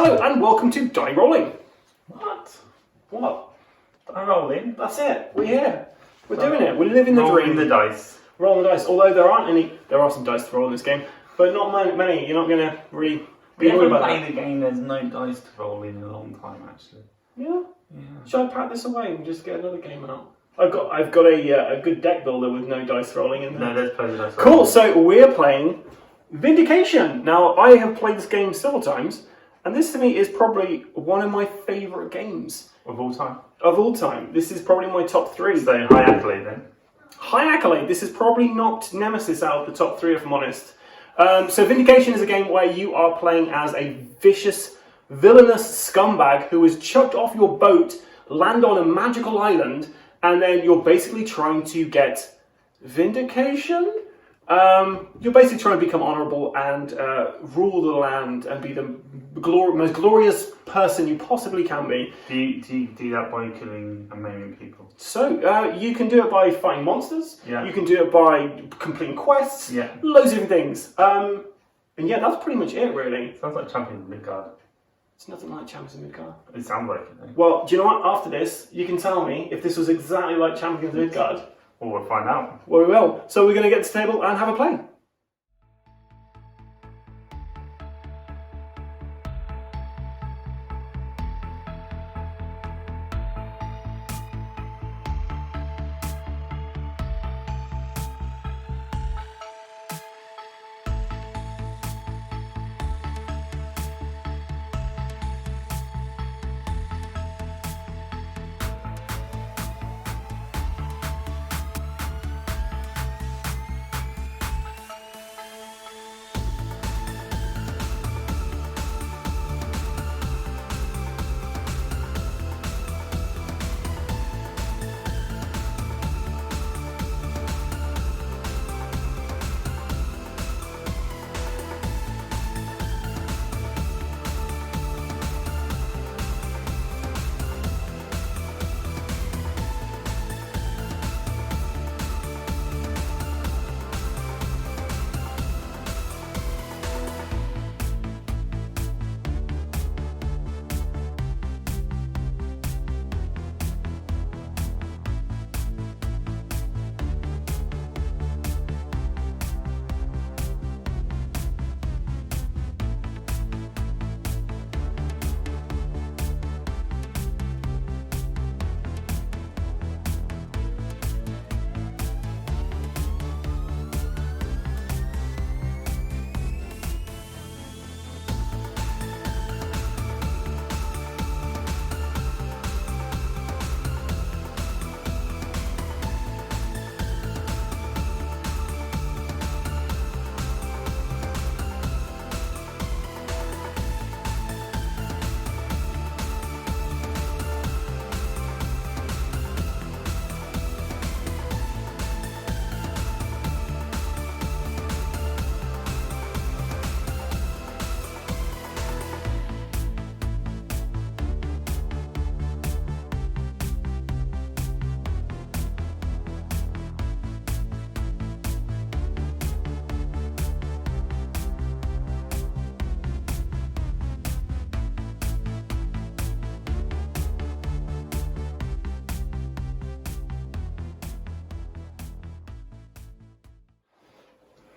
Hello and welcome to Die Rollin. What? What? Die Rollin? That's it. We're here. We're doing it. We're living the Rolling dream. the dice. Rolling the dice. Although there are some dice to roll in this game, but not many. You're not going to really be We annoyed haven't about played that. a game there's no dice to roll in a long time, actually. Yeah. Yeah. Should I pack this away and just get another game out? I've got a good deck builder with no dice rolling in there. No, there's plenty of dice. Cool. So we're playing Vindication. Now I have played this game several times, and this to me is probably one of my favourite games Of all time. of all time. This is probably my top 3. So, high accolade then. High accolade. This has probably knocked Nemesis out of the top 3, if I'm honest. So Vindication is a game where you are playing as a vicious, villainous scumbag who is chucked off your boat, land on a magical island, and then you're basically trying to get vindication. You're basically trying to become honourable and rule the land and be the most glorious person you possibly can be. Do you do that by killing and maiming people? So, you can do it by fighting monsters, Yeah. you can do it by completing quests, Yeah. loads of different things. And yeah, that's pretty much it, really. Sounds like Champions of Midgard. It's nothing like Champions of Midgard. It sounds like it, though. Well, do you know what? After this, you can tell me if this was exactly like Champions of Midgard. Well, we'll find out. Well, we will. So we're going to get to the table and have a play.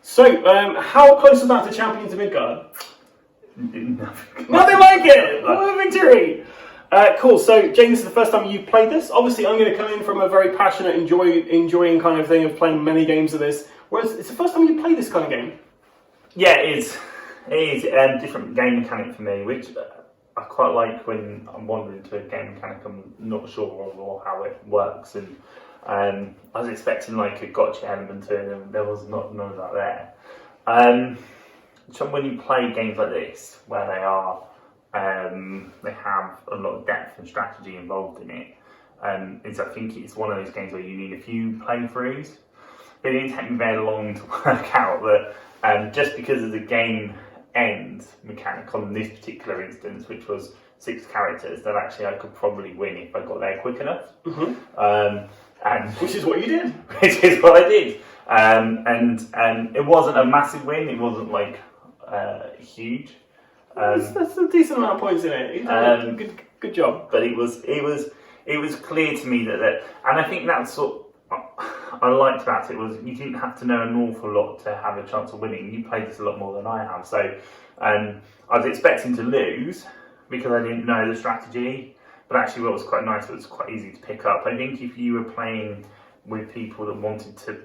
So, how close was that to Champions of Midgard? Nothing. Nothing like it! What a victory! Cool, so Jane, this is the first time you've played this. Obviously, I'm going to come in from a very passionate, enjoying kind of thing of playing many games of this. Whereas, it's the first time you play this kind of game. Yeah, it is. It is a different game mechanic for me, which I quite like when I'm wandering into a game mechanic I'm not sure of or how it works. And I was expecting like a gotcha element to it, and there was none of that there. So when you play games like this, where they have a lot of depth and strategy involved in it, I think it's one of those games where you need a few playthroughs. But it didn't take me very long to work out that just because of the game end mechanic on this particular instance, which was 6 characters, that actually I could probably win if I got there quick enough. And which is what you did. Which is what I did. And it wasn't a massive win. It wasn't like huge. That's a decent amount of points in it. Good job. But it was clear to me that and I think that's what I liked about it was you didn't have to know an awful lot to have a chance of winning. You played this a lot more than I have, so I was expecting to lose because I didn't know the strategy. But actually, what was quite nice, it was quite easy to pick up. I think if you were playing with people that wanted to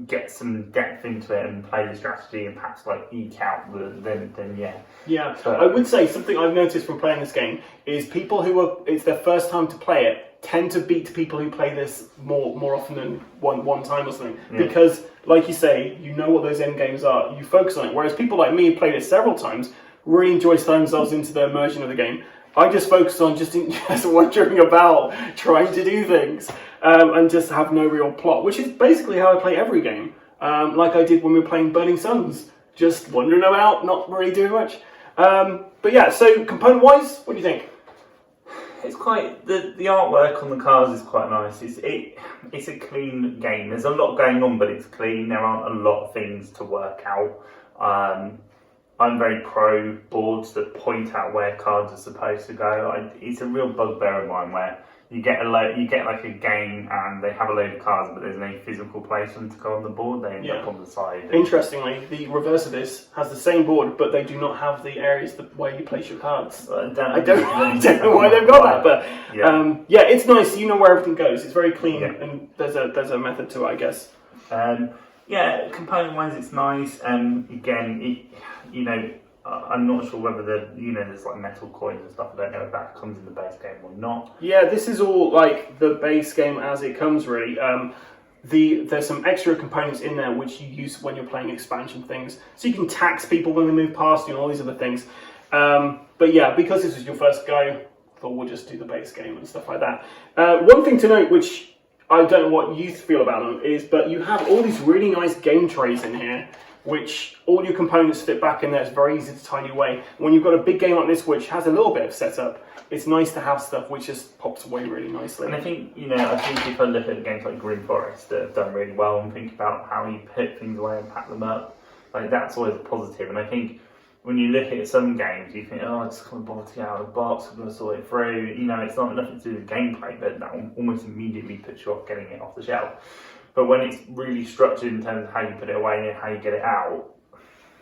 get some depth into it and play the strategy and perhaps like eke out then yeah. Yeah, but I would say something I've noticed from playing this game is people it's their first time to play it tend to beat people who play this more often than one time or something. Yeah. Because, like you say, you know what those end games are, you focus on it. Whereas people like me who played it several times really enjoy throwing themselves into the immersion of the game. I just focused on just wandering about, trying to do things, and just have no real plot, which is basically how I play every game. Like I did when we were playing Burning Suns, just wandering about, not really doing much. But yeah, so component-wise, what do you think? It's quite the artwork on the cars is quite nice. It's a clean game. There's a lot going on, but it's clean. There aren't a lot of things to work out. I'm very pro boards that point out where cards are supposed to go. It's a real bugbear of mine where you get like a game and they have a load of cards, but there's no physical place for them to go on the board. They end up on the side. Interestingly, the reverse of this has the same board, but they do not have the areas where you place your cards. I don't know why they've got that, but yeah, it's nice. You know where everything goes. It's very clean, and there's a method to it, I guess. Yeah, component-wise, it's nice. Again, I'm not sure whether there's like metal coins and stuff. I don't know if that comes in the base game or not. Yeah, this is all like the base game as it comes, really. There's some extra components in there which you use when you're playing expansion things. So you can tax people when they move past you and all these other things. But yeah, because this was your first go, I thought we'll just do the base game and stuff like that. One thing to note, which I don't know what you feel about them, but you have all these really nice game trays in here, which all your components fit back in there. It's very easy to tidy away. When you've got a big game like this, which has a little bit of setup, it's nice to have stuff which just pops away really nicely. And I think if I look at games like Green Forest that have done really well and think about how you put things away and pack them up, like that's always a positive. And I think when you look at some games, you think, oh, I just can't bother to get out of the box, I'm going to sort it through. It's not nothing to do with gameplay, but that almost immediately puts you off getting it off the shelf. But when it's really structured in terms of how you put it away and how you get it out,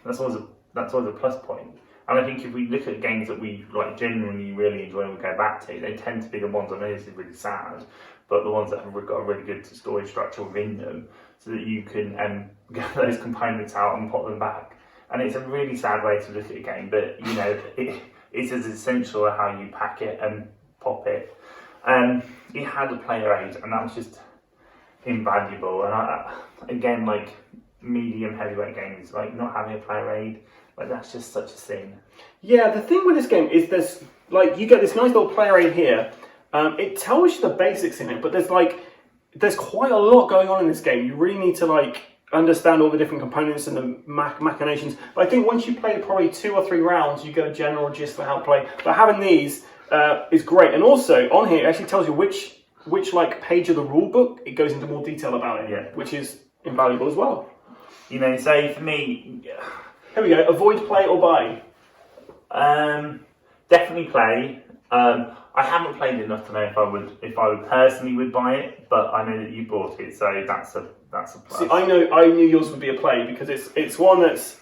that's always a plus point. And I think if we look at games that we like genuinely really enjoy and we go back to, they tend to be the ones, I know this is really sad, but the ones that have got a really good storage structure within them, so that you can get those components out and pop them back. And it's a really sad way to look at a game, but it's as essential as how you pack it and pop it. It had a player aid, and that was just invaluable. And again, like medium heavyweight games, like not having a player aid, like that's just such a sin. Yeah, the thing with this game is you get this nice little player aid here. It tells you the basics in it, but there's quite a lot going on in this game. You really need to understand all the different components and the machinations. But I think once you play probably 2 or 3 rounds, you get a general gist for how to play. But having these is great. And also on here, it actually tells you which page of the rule book it goes into more detail about it, which is invaluable as well. So for me, here we go. Avoid play or buy. Definitely play. I haven't played enough to know if I would personally would buy it, but I know that you bought it, so that's a plus. See, I knew yours would be a play because it's one that's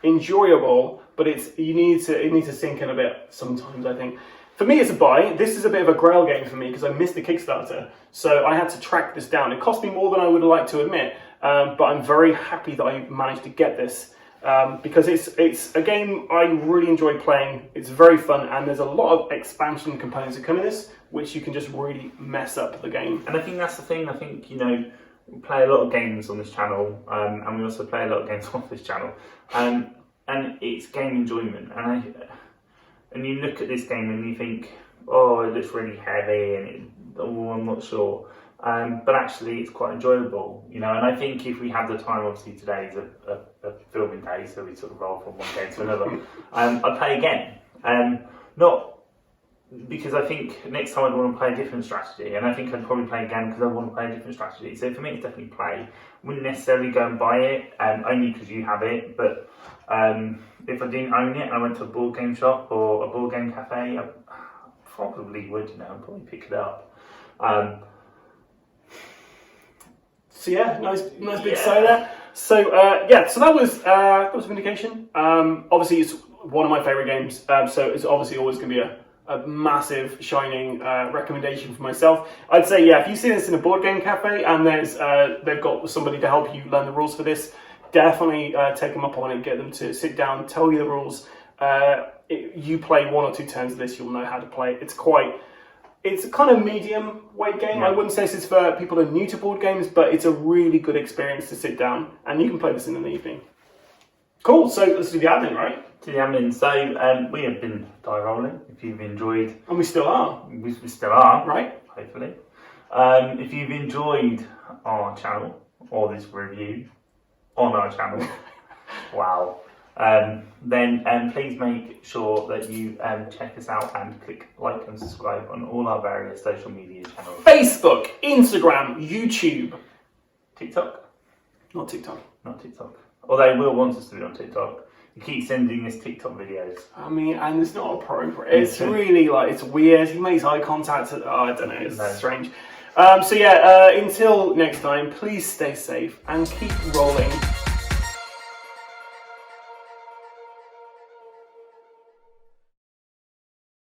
enjoyable, but it needs to sink in a bit sometimes, I think. For me, it's a buy. This is a bit of a grail game for me because I missed the Kickstarter, so I had to track this down. It cost me more than I would have liked to admit, but I'm very happy that I managed to get this because it's a game I really enjoy playing. It's very fun, and there's a lot of expansion components that come in this, which you can just really mess up the game. And I think that's the thing. I think we play a lot of games on this channel, and we also play a lot of games off this channel, and it's game enjoyment. And you look at this game and you think, oh, it looks really heavy, and I'm not sure. But actually, it's quite enjoyable, And I think if we had the time, obviously today is a filming day, so we sort of roll from one game to another. I'd play again. because I think next time I'd want to play a different strategy, and I think I'd probably play again because I want to play a different strategy. So for me, it's definitely play. Wouldn't necessarily go and buy it, only because you have it. But if I didn't own it and I went to a board game shop or a board game cafe, I probably would. I'd probably pick it up. So yeah, nice big say there. So so that was Vindication. Obviously, it's one of my favorite games. So it's obviously always going to be a massive shining recommendation for myself. I'd say if you see this in a board game cafe and they've got somebody to help you learn the rules for this, definitely take them up on it. Get them to sit down, tell you the rules. You play 1 or 2 turns of this, you'll know how to play it. It's a kind of medium weight game. Yeah. I wouldn't say this is for people who are new to board games, but it's a really good experience to sit down, and you can play this in an evening. Cool, so let's do the admin, right? To the admin. So we have been Die Rollin. If you've enjoyed... And we still are. We still are. Right. Hopefully. If you've enjoyed our channel, or this review on our channel, wow. Then please make sure that you check us out and click like and subscribe on all our various social media channels. Facebook, Instagram, YouTube. TikTok? Not TikTok. Not TikTok. Although Will wants us to be on TikTok. You keep sending us TikTok videos. I mean, and it's not appropriate. It's really it's weird. He makes eye contact. I don't know. It's strange. Until next time, please stay safe and keep rolling.